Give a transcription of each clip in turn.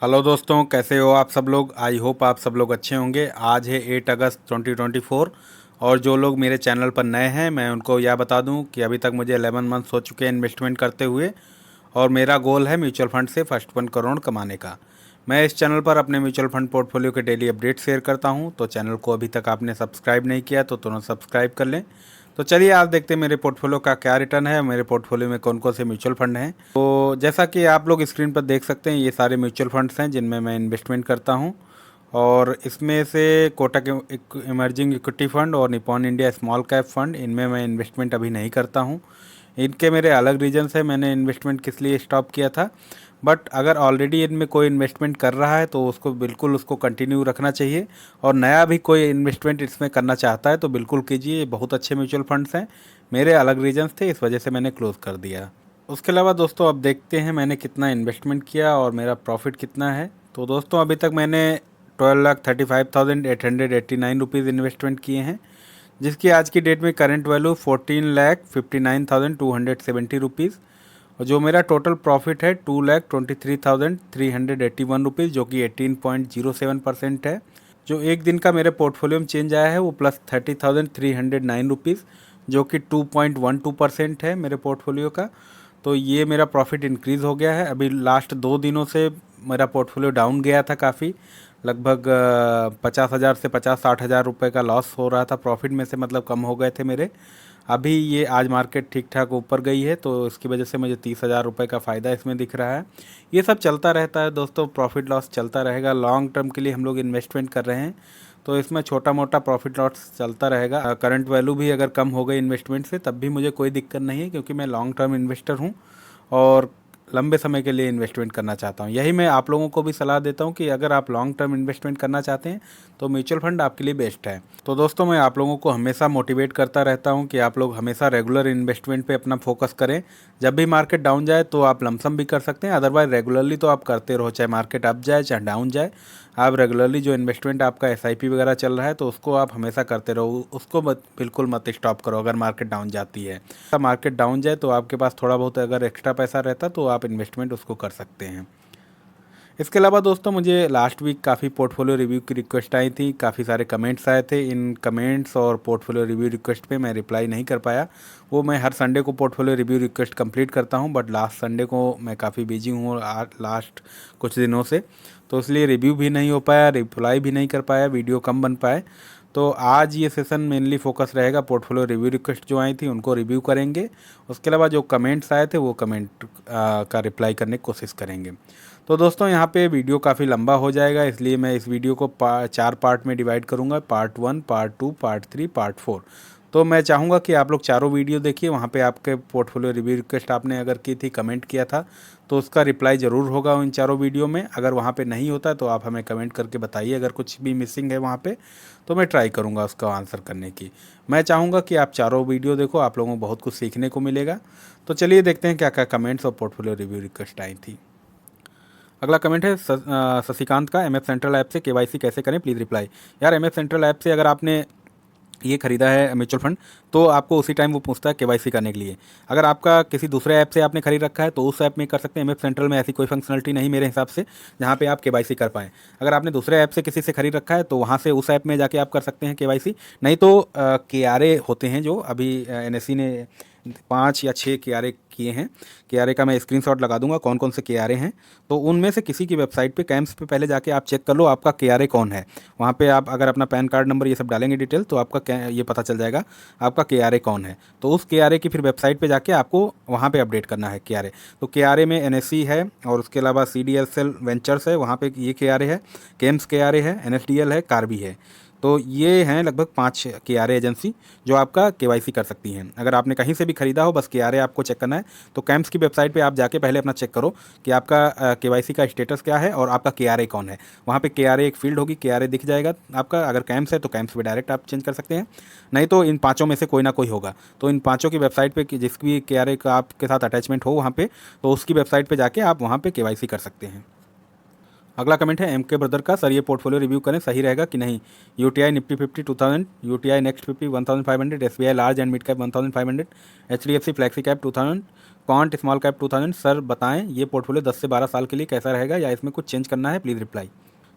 Hello दोस्तों, कैसे हो आप सब लोग। आई होप आप सब लोग अच्छे होंगे। आज है 8 अगस्त 2024 और जो लोग मेरे चैनल पर नए हैं मैं उनको यह बता दूं कि अभी तक मुझे 11 मंथ्स हो चुके हैं इन्वेस्टमेंट करते हुए और मेरा गोल है म्यूचुअल फंड से फर्स्ट 1 करोड़ कमाने का। मैं इस चैनल पर अपने म्यूचुअल फंड पोर्टफोलियो के डेली अपडेट शेयर करता हूं, तो चैनल को अभी तक आपने सब्सक्राइब नहीं किया तो तुरंत सब्सक्राइब कर लें। तो चलिए आज देखते हैं मेरे पोर्टफोलियो का क्या रिटर्न है, मेरे पोर्टफोलियो में कौन कौन से म्यूचुअल फंड हैं। तो जैसा कि आप लोग स्क्रीन पर देख सकते हैं, ये सारे म्यूचुअल फंड्स हैं जिनमें मैं इन्वेस्टमेंट करता हूं और इसमें से कोटक इमर्जिंग इक्विटी फंड और Nippon India small cap fund, इनमें मैं इन्वेस्टमेंट अभी नहीं करता हूं। इनके मेरे अलग रीजन्स है मैंने इन्वेस्टमेंट किस लिए स्टॉप किया था। बट अगर ऑलरेडी इनमें कोई इन्वेस्टमेंट कर रहा है तो उसको बिल्कुल उसको कंटिन्यू रखना चाहिए और नया भी कोई इन्वेस्टमेंट इसमें करना चाहता है तो बिल्कुल कीजिए। ये बहुत अच्छे म्यूचुअल फंड्स हैं। मेरे अलग रीजन्स थे, इस वजह से मैंने क्लोज़ कर दिया। उसके अलावा दोस्तों अब देखते हैं मैंने कितना इन्वेस्टमेंट किया और मेरा प्रॉफिट कितना है। तो दोस्तों अभी तक मैंने 12,35,889 इन्वेस्टमेंट किए हैं, जिसकी आज की डेट में करंट वैल्यू 14,59,270 और जो मेरा टोटल प्रॉफिट है 2,23,381 जो कि 18.07% है। जो एक दिन का मेरे पोर्टफोलियो में चेंज आया है वो +30,309 जो कि 2.12% है मेरे पोर्टफोलियो का। तो ये मेरा प्रॉफिट इंक्रीज़ हो गया है। अभी लास्ट 2 दिनों से मेरा पोर्टफोलियो डाउन गया था काफ़ी, लगभग 50,000 से 50-60 हज़ार रुपये का लॉस हो रहा था प्रॉफिट में से, मतलब कम हो गए थे मेरे। अभी ये आज मार्केट ठीक ठाक ऊपर गई है तो इसकी वजह से मुझे 30,000 रुपये का फ़ायदा इसमें दिख रहा है। ये सब चलता रहता है दोस्तों, प्रॉफिट लॉस चलता रहेगा। लॉन्ग टर्म के लिए हम लोग इन्वेस्टमेंट कर रहे हैं तो इसमें छोटा मोटा प्रॉफिट लॉस चलता रहेगा। करंट वैल्यू भी अगर कम हो गई इन्वेस्टमेंट से तब भी मुझे कोई दिक्कत नहीं है, क्योंकि मैं लॉन्ग टर्म इन्वेस्टर हूँ और लंबे समय के लिए इन्वेस्टमेंट करना चाहता हूँ। यही मैं आप लोगों को भी सलाह देता हूँ कि अगर आप लॉन्ग टर्म इन्वेस्टमेंट करना चाहते हैं तो म्यूचुअल फंड आपके लिए बेस्ट है। तो दोस्तों मैं आप लोगों को हमेशा मोटिवेट करता रहता हूँ कि आप लोग हमेशा रेगुलर इन्वेस्टमेंट पे अपना फोकस करें। जब भी मार्केट डाउन जाए तो आप लमसम भी कर सकते हैं, अदरवाइज रेगुलरली तो आप करते रहो, चाहे मार्केट अप जाए चाहे डाउन जाए। आप रेगुलरली जो इन्वेस्टमेंट आपका एसआईपी वगैरह चल रहा है तो उसको आप हमेशा करते रहो, उसको बिल्कुल मत स्टॉप करो अगर मार्केट डाउन जाती है। मार्केट डाउन जाए तो आपके पास थोड़ा बहुत अगर एक्स्ट्रा पैसा रहता तो आप इन्वेस्टमेंट उसको कर सकते हैं। इसके अलावा दोस्तों मुझे लास्ट वीक काफ़ी पोर्टफोलियो रिव्यू की रिक्वेस्ट आई थी, काफ़ी सारे कमेंट्स आए थे। इन कमेंट्स और पोर्टफोलियो रिव्यू रिक्वेस्ट पे मैं रिप्लाई नहीं कर पाया। वो मैं हर संडे को पोर्टफोलियो रिव्यू रिक्वेस्ट कंप्लीट करता हूँ, बट लास्ट संडे को मैं काफ़ी बिजी हूँ लास्ट कुछ दिनों से, तो इसलिए रिव्यू भी नहीं हो पाया, रिप्लाई भी नहीं कर पाया, वीडियो कम बन पाए। तो आज ये सेशन मेनली फोकस रहेगा पोर्टफोलियो रिव्यू रिक्वेस्ट जो आई थी उनको रिव्यू करेंगे। उसके अलावा जो कमेंट्स आए थे वो कमेंट का रिप्लाई करने की कोशिश करेंगे। तो दोस्तों यहाँ पे वीडियो काफ़ी लंबा हो जाएगा, इसलिए मैं इस वीडियो को 4 पार्ट में डिवाइड करूँगा, पार्ट 1, पार्ट 2, पार्ट 3, पार्ट 4। तो मैं चाहूँगा कि आप लोग चारों वीडियो देखिए, वहाँ पे आपके पोर्टफोलियो रिव्यू रिक्वेस्ट आपने अगर की थी, कमेंट किया था, तो उसका रिप्लाई ज़रूर होगा इन चारों वीडियो में। अगर वहाँ पे नहीं होता है तो आप हमें कमेंट करके बताइए, अगर कुछ भी मिसिंग है वहाँ पे तो मैं ट्राई करूँगा उसका आंसर करने की। मैं चाहूँगा कि आप चारों वीडियो देखो, आप लोगों को बहुत कुछ सीखने को मिलेगा। तो चलिए देखते हैं क्या क्या कमेंट्स और पोर्टफोलियो रिव्यू रिक्वेस्ट आई थी। अगला कमेंट है शशिकांत का, एमएफ सेंट्रल ऐप से केवाईसी कैसे करें प्लीज़ रिप्लाई। यार एमएफ सेंट्रल ऐप से अगर आपने ये खरीदा है म्यूचुअल फंड तो आपको उसी टाइम वो पूछता है केवाईसी करने के लिए। अगर आपका किसी दूसरे ऐप से आपने खरीद रखा है तो उस ऐप में कर सकते हैं। एमएफ सेंट्रल में ऐसी कोई फंक्शनलिटी नहीं मेरे हिसाब से जहाँ पे आप केवाईसी कर पाएँ। अगर आपने दूसरे ऐप से किसी से खरीद रखा है तो वहाँ से उस ऐप में जाके आप कर सकते हैं केवाईसी। नहीं तो केआरए होते हैं जो अभी एनएसई ने 5 या 6 केआरए किए हैं। केआरए का मैं स्क्रीनशॉट लगा दूंगा कौन कौन से केआरए हैं। तो उनमें से किसी की वेबसाइट पे कैंप्स पे पहले जाके आप चेक कर लो आपका केआरए कौन है। वहाँ पे आप अगर अपना पैन कार्ड नंबर ये सब डालेंगे डिटेल तो आपका ये पता चल जाएगा आपका केआरए कौन है। तो उस केआरए की फिर वेबसाइट पे जाके आपको वहाँ पे अपडेट करना है केआरए। तो केआरए में एनएसई है और उसके अलावा सीडीएसएल वेंचर्स है, वहाँ पे ये केआरए है, केम्स केआरए है, एनएसडीएल है, कार्बी है। तो ये हैं लगभग 5 केआरए एजेंसी जो आपका केवाईसी कर सकती हैं। अगर आपने कहीं से भी खरीदा हो, बस केआरए आपको चेक करना है। तो कैंप्स की वेबसाइट पे आप जाके पहले अपना चेक करो कि आपका केवाईसी का स्टेटस क्या है और आपका केआरए कौन है। वहाँ पे केआरए एक फील्ड होगी, केआरए दिख जाएगा आपका। अगर कैंप्स है तो कैंप्स पे डायरेक्ट आप चेंज कर सकते हैं, नहीं तो इन पाँचों में से कोई ना कोई होगा। तो इन पाँचों की वेबसाइट पर जिसकी भी केआरए का आपके साथ अटैचमेंट हो वहाँ पर, तो उसकी वेबसाइट पर जाके आप वहाँ पर केवाईसी कर सकते हैं। अगला कमेंट है एमके ब्रदर का, सर ये पोर्टफोलियो रिव्यू करें सही रहेगा कि नहीं। UTI Nifty 50 2000, UTI next 50 1500, SBI large and mid cap 1500, HDFC flexi cap 2000, quant small cap 2000, sir बताएं ये पोर्टफोलियो 10 से 12 साल के लिए कैसा रहेगा या इसमें कुछ चेंज करना है, प्लीज़ रिप्लाई।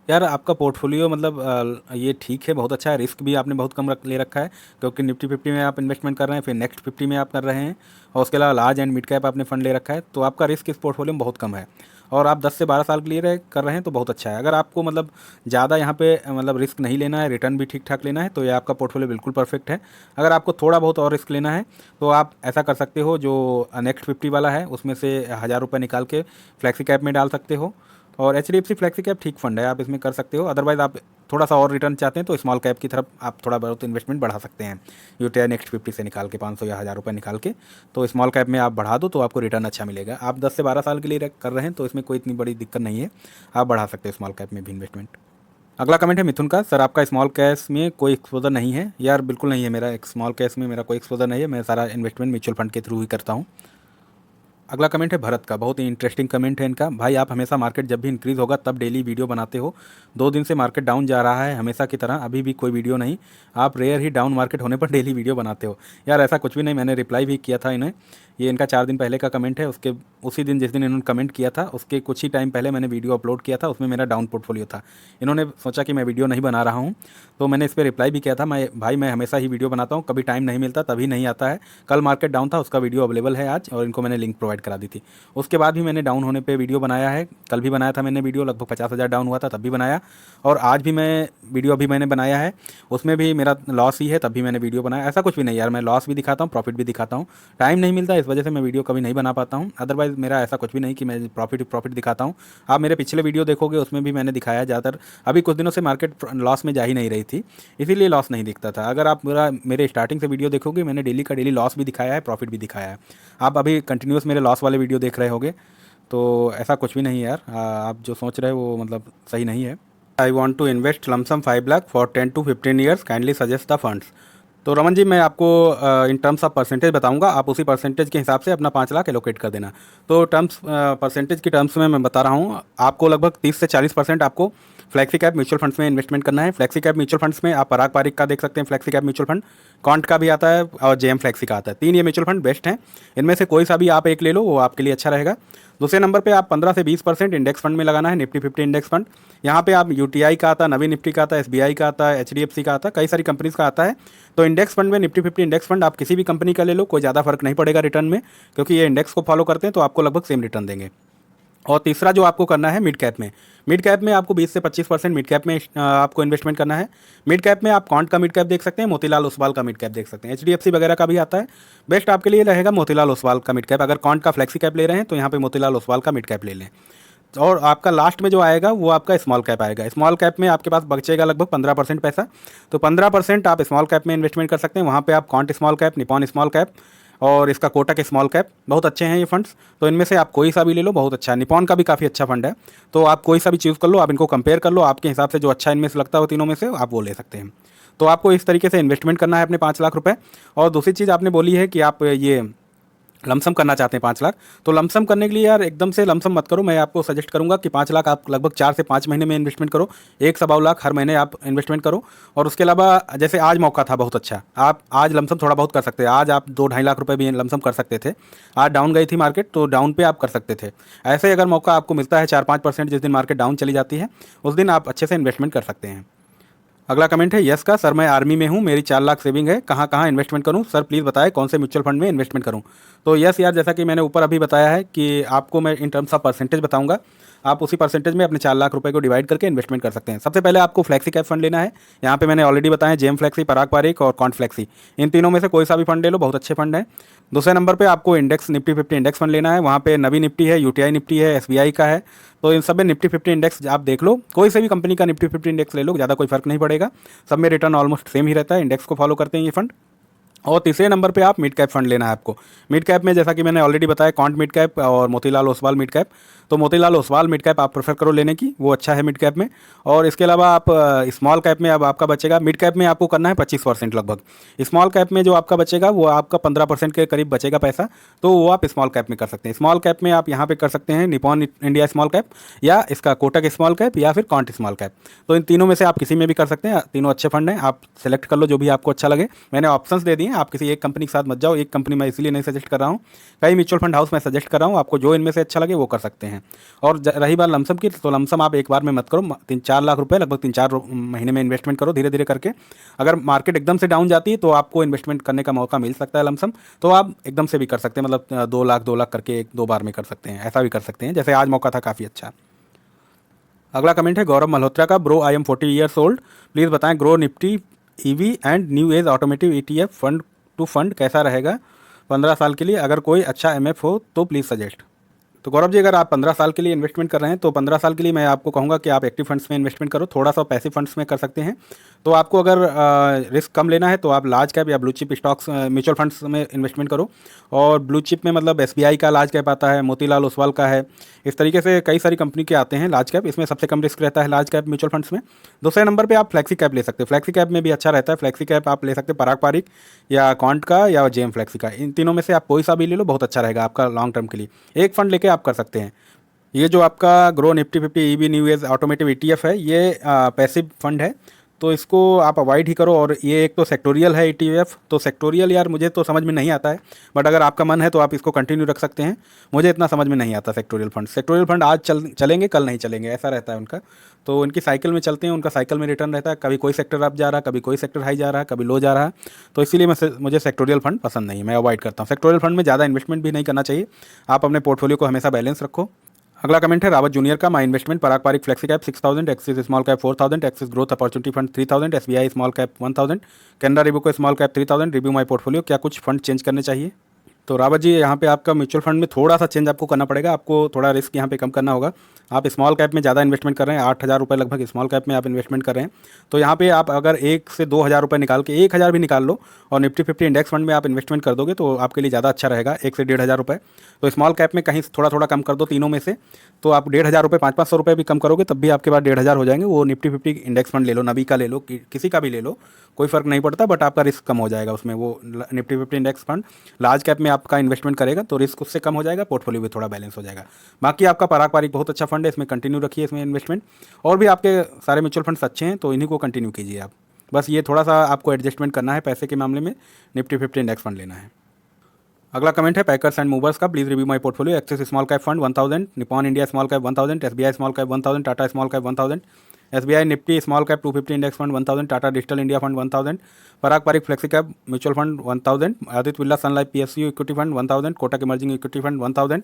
यार आपका पोर्टफोलियो मतलब ये ठीक है, बहुत अच्छा है, रिस्क भी आपने बहुत कम ले रखा है, क्योंकि निफ्टी 50 में आप इन्वेस्टमेंट कर रहे हैं, फिर नेक्स्ट 50 में आप कर रहे हैं, और उसके अलावा लार्ज एंड मिड कैप आपने फंड ले रखा है, तो आपका रिस्क इस पोर्टफोलियो में बहुत कम है, और आप 10 से 12 साल के लिए कर रहे हैं तो बहुत अच्छा है। अगर आपको मतलब ज़्यादा यहाँ पे मतलब रिस्क नहीं लेना है, रिटर्न भी ठीक ठाक लेना है, तो ये आपका पोर्टफोलियो बिल्कुल परफेक्ट है। अगर आपको थोड़ा बहुत और रिस्क लेना है तो आप ऐसा कर सकते हो, जो नेक्स्ट 50 वाला है उसमें से 1000 रुपये निकाल के फ्लैक्सी कैप में डाल सकते हो, और HDFC फ्लैक्सी कैप ठीक फंड है, आप इसमें कर सकते हो। अदरवाइज़ आप थोड़ा सा और रिटर्न चाहते हैं तो स्मॉल कैप की तरफ आप थोड़ा बहुत इन्वेस्टमेंट बढ़ा सकते हैं, यूटीआई नेक्स्ट 50 से निकाल के 500 या 1000 रुपये निकाल के, तो स्मॉल कैप में आप बढ़ा दो तो आपको रिटर्न अच्छा मिलेगा। आप 10 से 12 साल के लिए कर रहे हैं तो इसमें कोई इतनी बड़ी दिक्कत नहीं है, आप बढ़ा सकते हैं स्मॉल कैप में भी इन्वेस्टमेंट। अगला कमेंट है मिथुन का, सर आपका स्मॉल कैश में कोई एक्सपोजर नहीं है। यार बिल्कुल नहीं है, मेरा एक स्मॉल कैश में मेरा कोई एक्सपोजर नहीं है, मैं सारा इन्वेस्टमेंट म्यूचुअल फंड के थ्रू ही करता हूँ। अगला कमेंट है भरत का, बहुत ही इंटरेस्टिंग कमेंट है इनका। भाई आप हमेशा मार्केट जब भी इंक्रीज़ होगा तब डेली वीडियो बनाते हो, 2 दिन से मार्केट डाउन जा रहा है हमेशा की तरह, अभी भी कोई वीडियो नहीं, आप रेयर ही डाउन मार्केट होने पर डेली वीडियो बनाते हो। यार ऐसा कुछ भी नहीं, मैंने रिप्लाई भी किया था इन्हें, ये इनका 4 दिन पहले का कमेंट है, उसके उसी दिन जिस दिन इन्होंने कमेंट किया था उसके कुछ ही टाइम पहले मैंने वीडियो अपलोड किया था, उसमें मेरा डाउन पोर्टफोलियो था। इन्होंने सोचा कि मैं वीडियो नहीं बना रहा हूँ, तो मैंने इस पर रिप्लाई भी किया था, मैं हमेशा ही वीडियो बनाता हूँ, कभी टाइम नहीं मिलता तभी नहीं आता है। कल मार्केट डाउन था, उसका वीडियो अवेलेबल है आज, और इनको मैंने लिंक प्रोवाइड करा दी थी। उसके बाद भी मैंने डाउन होने पे वीडियो बनाया है, कल भी बनाया था मैंने वीडियो, लगभग 50,000 डाउन हुआ था तब भी बनाया, और आज भी मैं वीडियो अभी मैंने बनाया है, उसमें भी मेरा लॉस ही है तब भी मैंने वीडियो बनाया। ऐसा कुछ भी नहीं यार, मैं लॉस भी दिखाता हूँ, प्रॉफिट भी दिखाता हूँ, टाइम नहीं मिलता इस वजह से मैं वीडियो कभी नहीं बना पाता हूँ। अदरवाइज़ मेरा ऐसा कुछ भी नहीं कि मैं प्रॉफिट दिखाता हूँ। आप मेरे पिछले वीडियो देखोगे उसमें भी मैंने दिखाया, ज़्यादातर अभी कुछ दिनों से मार्केट लॉस में जा ही नहीं रही थी, इसीलिए लॉस नहीं दिखता था। अगर आप मेरे स्टार्टिंग से वीडियो देखोगे, मैंने डेली का डेली लॉस भी दिखाया है, प्रॉफिट भी दिखाया है। आप अभी कंटिन्यूस मेरे लॉस वाले वीडियो देख रहे होगे, तो ऐसा कुछ भी नहीं है यार, आप जो सोच रहे हो वो मतलब सही नहीं है। I want to invest lump sum 5 lakh for 10 to 15 years, kindly suggest the funds. तो रमन जी मैं आपको इन टर्म्स ऑफ परसेंटेज बताऊंगा, आप उसी परसेंटेज के हिसाब से अपना 5 लाख एलोकेट कर देना। तो टर्म्स परसेंटेज की टर्म्स में मैं बता रहा हूँ, आपको लगभग 30 से 40% आपको फ्लैक्सी कैप म्यूचुअल फंड्स में इन्वेस्टमेंट करना है। फ्लैक्सी कैप म्यूचुअल फंड्स में आप पराग पारिक का देख सकते हैं, flexi cap mutual fund can't का भी आता है और जेएम फ्लैक्सी का आता है, 3 ये म्यूचुअल फंड बेस्ट हैं, इनमें से कोई सा भी आप एक ले लो, वो आपके लिए अच्छा रहेगा। दूसरे नंबर पे आप 15 से 20% इंडेक्स फंड में लगाना है, निफ्टी 50 इंडेक्स फंड। यहाँ पे आप यूटीआई का आता है, नवी निफ्टी का आता है, एसबीआई का आता है, एचडीएफसी का आता है, कई सारी कंपनीज का आता है। तो इंडेक्स फंड में निफ्टी 50 इंडेक्स फंड आप किसी भी कंपनी का ले लो, कोई ज़्यादा फर्क नहीं पड़ेगा रिटर्न में, क्योंकि ये इंडेक्स को फॉलो करते हैं तो आपको लगभग सेम रिटर्न देंगे। और तीसरा जो आपको करना है मिड कैप में, मिड कैप में आपको 20 से 25% मिड कैप में आपको इन्वेस्टमेंट करना है। मिड कैप में आप कॉन्ट का मिड कैप देख सकते हैं, मोतीलाल ओसवाल का मिड कैप देख सकते हैं, एचडीएफसी वगैरह का भी आता है। बेस्ट आपके लिए रहेगा मोतीलाल ओसवाल का मिड कैप, अगर कॉन्ट का फ्लैक्सी कैप ले रहे हैं तो यहाँ पे मोतीलाल ओसवाल का मिड कैप ले लें। और आपका लास्ट में जो आएगा वो आपका स्मॉल कैप आएगा। स्मॉल कैप में आपके पास बचेगा लगभग 15% पैसा, तो 15% आप स्मॉल कैप में इन्वेस्टमेंट कर सकते हैं। वहाँ पे आप can't small cap, Nippon small cap और इसका कोटक स्मॉल कैप, बहुत अच्छे हैं ये फंड्स, तो इनमें से आप कोई सा भी ले लो, बहुत अच्छा है। निपॉन का भी काफ़ी अच्छा फंड है, तो आप कोई सा भी चूज़ कर लो, आप इनको कंपेयर कर लो, आपके हिसाब से जो अच्छा इनमें से लगता हो तीनों में से आप वो ले सकते हैं। तो आपको इस तरीके से इन्वेस्टमेंट करना है अपने 5 लाख रुपये। और दूसरी चीज़ आपने बोली है कि आप ये लमसम करना चाहते हैं 5 लाख, तो लमसम करने के लिए यार एकदम से लमसम मत करो, मैं आपको सजेस्ट करूंगा कि 5 लाख आप लगभग 4 से 5 महीने में इन्वेस्टमेंट करो, 1 लाख हर महीने आप इन्वेस्टमेंट करो। और उसके अलावा जैसे आज मौका था बहुत अच्छा, आप आज लमसम थोड़ा बहुत कर सकते हैं, आज आप 2-2.5 लाख रुपए भी लमसम कर सकते थे। आज डाउन गई थी मार्केट तो डाउन पे आप कर सकते थे। ऐसे अगर मौका आपको मिलता है 4-5%, जिस दिन मार्केट डाउन चली जाती है उस दिन आप अच्छे से इन्वेस्टमेंट कर सकते हैं। अगला कमेंट है यस का, सर मैं आर्मी में हूँ, मेरी 4 लाख सेविंग है, कहाँ कहाँ इन्वेस्टमेंट करूँ सर, प्लीज़ बताएं कौन से म्यूचुअल फंड में इन्वेस्टमेंट करूँ। तो यस यार, जैसा कि मैंने ऊपर अभी बताया है कि आपको मैं इन टर्म्स ऑफ परसेंटेज बताऊंगा, आप उसी परसेंटेज में अपने 4 लाख रुपए को डिवाइड करके इन्वेस्टमेंट कर सकते हैं। सबसे पहले आपको फ्लैक्सी कैप फंड लेना है, यहाँ पे मैंने ऑलरेडी बताया जेएम फ्लैक्सी, पराग पारिक और कॉन्ट फ्लैक्सी, इन तीनों में से कोई सा भी फंड ले लो, बहुत अच्छे फंड है। दूसरे नंबर पे आपको इंडेक्स निफ्टी 50 इंडेक्स फंड लेना है, वहाँ पे नवी निफ्टी है, यूटीआई निफ्टी है, एसबीआई का है, तो इन सब में निफ्टी 50 इंडेक्स आप देख लो, कोई से भी कंपनी का निफ्टी 50 इंडेक्स ले लो, ज़्यादा कोई फर्क नहीं पड़ेगा, सब में रिटर्न ऑलमोस्ट सेम ही रहता है, इंडेक्स को फॉलो करते हैं ये फंड। और तीसरे नंबर पे आप मिड कैप फंड लेना है आपको। मिड कैप में जैसा कि मैंने ऑलरेडी बताया कॉन्ट मिड कैप और मोतीलाल ओसवाल मिड कैप, तो मोतीलाल ओसवाल मिड कैप आप प्रेफर करो लेने की, वो अच्छा है मिड कैप में। और इसके अलावा आप स्मॉल कैप में अब आपका बचेगा, मिड कैप में आपको करना है 25% लगभग, स्मॉल कैप में जो आपका बचेगा वो आपका 15% के करीब बचेगा पैसा, तो वो आप स्मॉल कैप में कर सकते हैं। स्मॉल कैप में आप यहाँ पे कर सकते हैं निपॉन इंडिया स्मॉल कैप या इसका कोटक स्मॉल कैप या फिर कॉन्ट स्मॉल कैप, तो इन तीनों में से आप किसी में भी कर सकते हैं, तीनों अच्छे फंड हैं, आप सेलेक्ट कर लो जो भी आपको अच्छा लगे। मैंने ऑप्शंस दे दिए, नहीं है, आप किसी एक कंपनी के साथ मत जाओ। एक कंपनी मैं इसीलिए नहीं सजेस्ट कर रहा हूँ, कई म्यूचुअल फंड हाउस मैं सजेस्ट कर रहा हूँ, आपको जो इनमें से अच्छा लगे वो कर सकते हैं। और रही बात लमसम की, तो लमसम आप एक बार में मत करो, 3-4 लाख रुपए लगभग 3-4 महीने में इन्वेस्टमेंट करो धीरे धीरे करके। अगर मार्केट एकदम से डाउन जाती है तो आपको इन्वेस्टमेंट करने का मौका मिल सकता है लमसम, तो आप एकदम से भी कर सकते हैं, मतलब 2 लाख करके 1-2 बार में कर सकते हैं, ऐसा भी कर सकते हैं, जैसे आज मौका था काफ़ी अच्छा। अगला कमेंट है गौरव मल्होत्रा का, bro I am 40 years old, please बताएं Groww Nifty EV and new age automotive ETF fund to fund कैसा रहेगा 15 साल के लिए, अगर कोई अच्छा MF हो तो प्लीज़ सजेस्ट। तो गौरव जी, अगर आप 15 साल के लिए इन्वेस्टमेंट कर रहे हैं तो 15 साल के लिए मैं आपको कहूँगा कि आप एक्टिव फंड्स में इन्वेस्टमेंट करो, थोड़ा सा पैसिव फंड्स में कर सकते हैं। तो आपको अगर रिस्क कम लेना है तो आप लार्ज कैप या blue chip stocks mutual funds में इन्वेस्टमेंट करो। और ब्लू चिप में मतलब SBI का लार्ज कैप आता है, मोतीलाल ओसवाल का है, इस तरीके से कई सारी कंपनी के आते हैं लार्ज कैप, इसमें सबसे कम रिस्क रहता है लार्ज कैप म्यूचुअल फंड्स में। दूसरे नंबर पे आप फ्लैक्सी कैप ले सकते हैं, फ्लैक्सी कैप में भी अच्छा रहता है। फ्लैक्सी कैप आप ले सकते हैं पराग पारिक या कॉन्ट का या जेम फ्लैक्सी का, इन तीनों में से आप कोई सा भी ले लो, बहुत अच्छा रहेगा आपका लॉन्ग टर्म के लिए। एक फंड लेके आप कर सकते हैं। ये जो आपका grow Nifty 50 EV new age automotive ETF है, ये पैसिव फंड है, तो इसको आप अवॉइड ही करो। और ये एक तो सेक्टोरियल है ETF, तो सेक्टोरियल यार मुझे तो समझ में नहीं आता है, बट अगर आपका मन है तो आप इसको कंटिन्यू रख सकते हैं। मुझे इतना समझ में नहीं आता सेक्टोरियल फंड। सेक्टोरियल फंड आज चलेंगे कल नहीं चलेंगे, ऐसा रहता है उनका, तो उनकी साइकिल में चलते हैं, उनका साइकिल में रिटर्न रहता है, कभी कोई सेक्टर अप जा रहा है, कभी कोई सेक्टर हाई जा रहा है, कभी लो जा रहा है, तो इसीलिए मुझे सेक्टोरियल फंड पसंद नहीं है, मैं अवॉइड करता हूँ। सेक्टोरियल फंड में ज़्यादा इन्वेस्टमेंट भी नहीं करना चाहिए, आप अपने पोर्टफोलियो को हमेशा बैलेंस रखो। अगला कमेंट है रावत जूनियर का, my investment Parag Parikh flexi cap 6000, Axis small cap 4000, Axis growth opportunity fund 3000, SBI small cap 1000, Canara Robeco small cap 3000, review my portfolio, क्या कुछ फंड चेंज करने चाहिए। तो रावत जी, यहाँ पे आपका म्यूचुअल फंड में थोड़ा सा चेंज आपको करना पड़ेगा, आपको थोड़ा रिस्क यहाँ पे कम करना होगा। आप स्मॉल कैप में ज़्यादा इन्वेस्टमेंट कर रहे हैं, 8000 रुपये लगभग स्मॉल कैप में आप इन्वेस्टमेंट कर रहे हैं, तो यहाँ पे आप अगर 1 से 2000 रुपये निकाल के 1000 भी निकाल लो और निफ्टी 50 इंडेक्स फंड में आप इन्वेस्टमेंट कर दोगे तो आपके लिए ज़्यादा अच्छा रहेगा, 1 से 1500 रुपये। तो स्मॉल कैप में कहीं थोड़ा थोड़ा कम कर दो तीनों में से, तो आप 1500 रुपये 500-500 रुपये भी कम करोगे तब भी आपके पास 1500 हो जाएंगे। वो निफ्टी 50 इंडेक्स फंड ले लो, नबी का ले लो, किसी का भी ले लो, कोई फ़र्क नहीं पड़ता, बट आपका रिस्क कम हो जाएगा उसमें। वो Nifty 50 index fund large cap में आपका इन्वेस्टमेंट करेगा तो रिस्क उससे कम हो जाएगा, पोर्टफोलियो भी थोड़ा बैलेंस हो जाएगा। बाकी आपका पराग पारिक बहुत अच्छा फंड है, इसमें कंटिन्यू रखिए इसमें इन्वेस्टमेंट, और भी आपके सारे म्यूचुअल फंड्स अच्छे हैं तो इन्हीं को कंटिन्यू कीजिए आप। बस ये थोड़ा सा आपको एडजस्टमेंट करना है पैसे के मामले में, निफ्टी 50 इंडेक्स फंड लेना है। अगला कमेंट है पैकर्स एंड मूवर्स का, please review my portfolio, Axis small cap fund 1000, Nippon India small cap 1000, SBI small cap 1000, Tata small cap 1000, SBI Nifty small cap 250 index fund 1000, Tata digital India fund 1000, Parag Parikh flexi cap mutual fund 1000, Aditya Birla Sun Life PSU equity fund 1000, Kotak emerging equity fund 1000,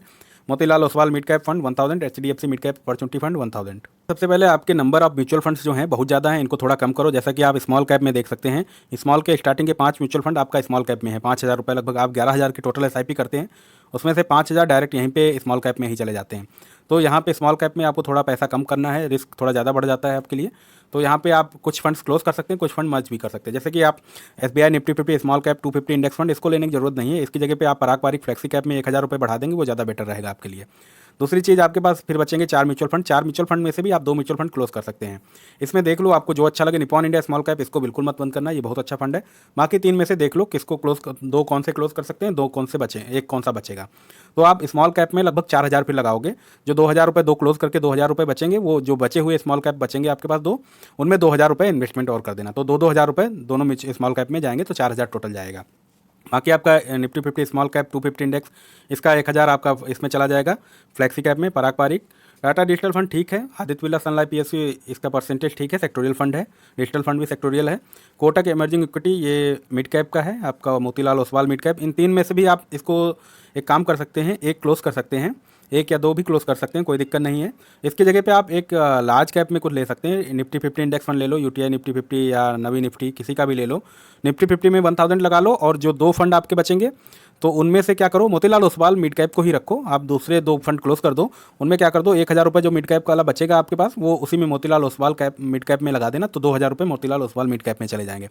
Motilal Oswal mid cap fund 1000, HDFC mid cap opportunity fund 1000। सबसे पहले आपके number of mutual funds जो हैं बहुत ज़्यादा हैं, इनको थोड़ा कम करो। जैसा कि आप स्मॉल कैप में देख सकते हैं, स्मॉल के स्टार्टिंग के 5 म्यूचुअल फंड आपका स्मॉल कैप में है, 5000 रुपये लगभग, आप 11000 की टोटल SIP करते हैं, उसमें से 5000 डायरेक्ट यहीं पे स्मॉल कैप में ही चले जाते हैं। तो यहाँ पे स्मॉल कैप में आपको थोड़ा पैसा कम करना है, रिस्क थोड़ा ज़्यादा बढ़ जाता है आपके लिए, तो यहाँ पे आप कुछ फंड्स क्लोज कर सकते हैं, कुछ फंड मर्ज भी कर सकते हैं। जैसे कि आप SBI Nifty 50 small cap 250 index fund इसको लेने की जरूरत नहीं है, इसकी जगह पे आप पराग पारिक फ्लेक्सी कैप में 1000 रुपये बढ़ा देंगे, वो ज़्यादा बेटर रहेगा आपके लिए। दूसरी चीज़, आपके पास फिर बचेंगे 4 म्यूचुअल फंड, 4 म्यूचुअल फंड में से भी आप 2 म्यूचुअल फंड क्लोज कर सकते हैं। इसमें देख लो आपको जो अच्छा लगे, निपॉन इंडिया स्मॉल कैप इसको बिल्कुल मत बंद करना, ये बहुत अच्छा फंड है। बाकी 3 में से देख लो किसको क्लोज, 2 कौन से क्लोज कर सकते हैं, 2 कौन से बचे, एक कौन सा बचेगा। तो आप स्मॉल कैप में लगभग 4000 रुपये लगाओगे, जो 2000 रुपये 2 क्लोज करके 2000 रुपये बचेंगे, वो जो बचे हुए स्मॉल कैप बचेंगे आपके पास 2, उनमें 2000 रुपये इन्वेस्टमेंट और कर देना, तो 2000 रुपये दोनों स्मॉल कैप में जाएंगे, तो 4000 टोटल जाएगा। बाकी आपका निफ्टी 50 स्मॉल कैप 250 इंडेक्स, इसका 1000 आपका इसमें चला जाएगा फ्लैक्सी कैप में, पराग पारिक। टाटा डिजिटल फंड ठीक है, Aditya Birla Sun Life PSU इसका परसेंटेज ठीक है, सेक्टोरियल फंड है, डिजिटल फंड भी सेक्टोरियल है। कोटक इमर्जिंग इक्विटी ये मिड कैप का है आपका, मोतीलाल ओसवाल मिड कैप, इन 3 में से भी आप इसको एक काम कर सकते हैं, एक क्लोज कर सकते हैं, 1 या 2 भी क्लोज कर सकते हैं, कोई दिक्कत नहीं है। इसकी जगह पे आप एक लार्ज कैप में कुछ ले सकते हैं, निफ्टी 50 इंडेक्स फंड ले लो, UTI निफ्टी 50 या नवी निफ्टी किसी का भी ले लो। निफ्टी 50 में 1000 लगा लो, और जो 2 फंड आपके बचेंगे तो उनमें से क्या करो, मोतीलाल ओसवाल मिड कैप को ही रखो, आप दूसरे 2 फंड क्लोज कर दो। उनमें क्या कर दो, 1000 रुपये जो मिड कैप वाला बचेगा आपके पास, वो उसी में Motilal Oswal cap mid cap में लगा देना, तो 2000 रुपये मोतीलाल ओसवाल मिड कैप में चले जाएंगे।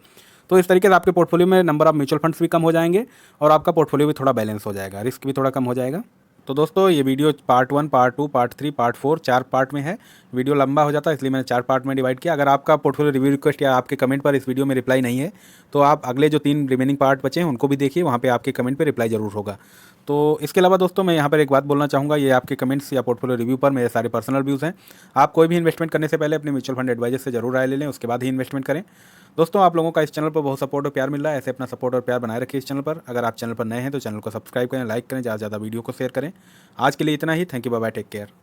तो इस तरीके से आपके पोर्टफोलियो में नंबर ऑफ म्यूचुअल फंड्स भी कम हो जाएंगे और आपका पोर्टफोलियो भी थोड़ा बैलेंस हो जाएगा, रिस्क भी थोड़ा कम हो जाएगा। तो दोस्तों, ये video part 1, part 2, part 3, part 4 4 part में है। वीडियो लंबा हो जाता है इसलिए मैंने 4 पार्ट में डिवाइड किया। अगर आपका पोर्टफोलियो रिव्यू रिक्वेस्ट या आपके कमेंट पर इस वीडियो में रिप्लाई नहीं है तो आप अगले जो 3 रिमेनिंग पार्ट बचे हैं उनको भी देखिए, वहाँ पे आपके कमेंट पे रिप्लाई जरूर होगा। तो इसके अलावा दोस्तों मैं यहाँ पर एक बात बोलना चाहूँगा, ये आपके कमेंट्स या पोर्टफोलियो रिव्यू पर मेरे सारे पर्सनल व्यूज़ हैं। आप कोई भी इन्वेस्टमेंट करने से पहले अपने म्यूचुअल फंड एडवाइजर से जरूर राय ले लें, उसके बाद ही इन्वेस्टमेंट करें। दोस्तों आप लोगों का इस चैनल पर बहुत सपोर्ट और प्यार मिल रहा है, ऐसे अपना सपोर्ट और प्यार बनाए रखिए इस चैनल पर। अगर आप चैनल पर नए हैं तो चैनल को सब्सक्राइब करें, लाइक करें, ज़्यादा से ज़्यादा वीडियो को शेयर करें। आज के लिए इतना ही। Thank you, bye bye, take care.